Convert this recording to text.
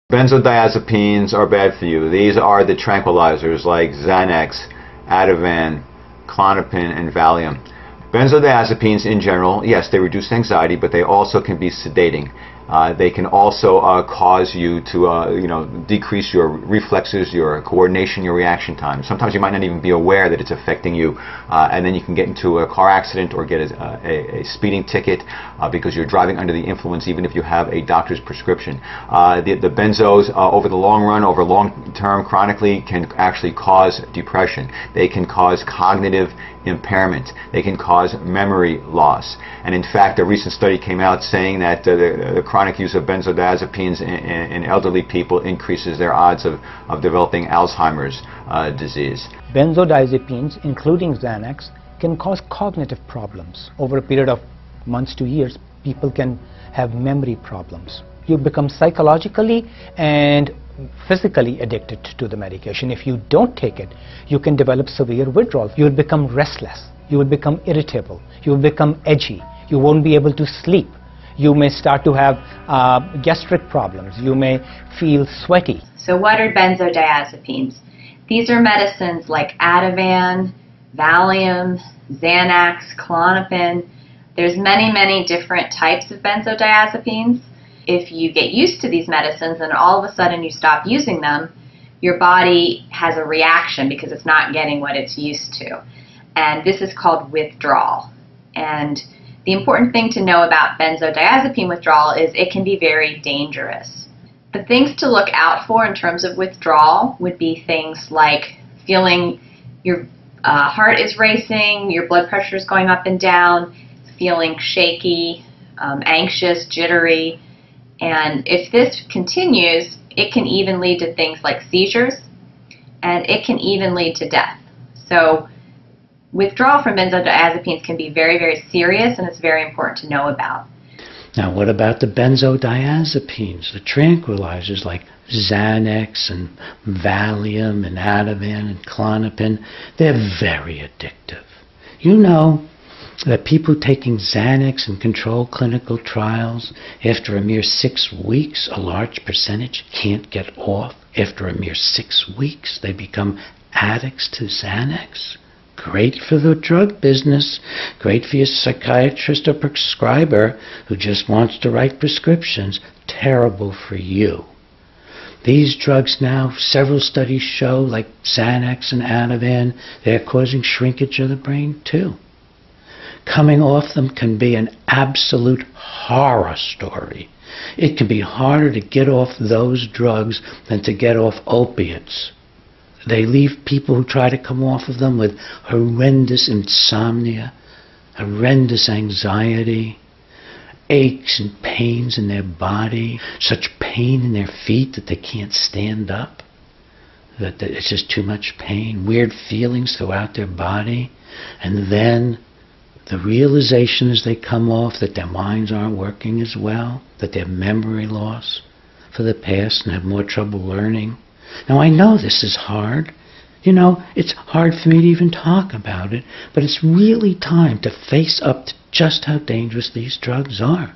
Benzodiazepines are bad for you. These are the tranquilizers like Xanax, Ativan, Klonopin, and Valium. Benzodiazepines in general, yes, they reduce anxiety, but they also can be sedating. They can also cause you to, decrease your reflexes, your coordination, your reaction time. Sometimes you might not even be aware that it's affecting you, and then you can get into a car accident or get a speeding ticket because you're driving under the influence, even if you have a doctor's prescription. The benzos, over the long run, over long term, chronically, can actually cause depression. They can cause cognitive impairment. They can cause memory loss. And in fact, a recent study came out saying that the chronic use of benzodiazepines in elderly people increases their odds of developing Alzheimer's disease. Benzodiazepines, including Xanax, can cause cognitive problems. Over a period of months to years, people can have memory problems. You become psychologically and physically addicted to the medication. If you don't take it, you can develop severe withdrawal. You will become restless. You will become irritable. You will become edgy. You won't be able to sleep. You may start to have gastric problems. You may feel sweaty. So what are benzodiazepines? These are medicines like Ativan, Valium, Xanax, Klonopin. There's many different types of benzodiazepines. If you get used to these medicines and all of a sudden you stop using them, your body has a reaction because it's not getting what it's used to. And this is called withdrawal. And the important thing to know about benzodiazepine withdrawal is it can be very dangerous. The things to look out for in terms of withdrawal would be things like feeling your heart is racing, your blood pressure is going up and down, feeling shaky, anxious, jittery. And if this continues, it can even lead to things like seizures, and it can even lead to death. So withdrawal from benzodiazepines can be very serious, and it's very important to know about. Now what about the benzodiazepines, the tranquilizers like Xanax and Valium and Ativan and Klonopin? They're very addictive. You know that people taking Xanax in controlled clinical trials, after a mere 6 weeks, a large percentage can't get off. After a mere 6 weeks, they become addicts to Xanax. Great for the drug business, great for your psychiatrist or prescriber who just wants to write prescriptions. Terrible for you. These drugs now, several studies show, like Xanax and Ativan, they're causing shrinkage of the brain too. Coming off them can be an absolute horror story. It can be harder to get off those drugs than to get off opiates. They leave people who try to come off of them with horrendous insomnia, horrendous anxiety, aches and pains in their body, such pain in their feet that they can't stand up, that it's just too much pain, weird feelings throughout their body, and then the realization as they come off that their minds aren't working as well, that they have memory loss for the past and have more trouble learning. Now I know this is hard. You know, it's hard for me to even talk about it, but it's really time to face up to just how dangerous these drugs are.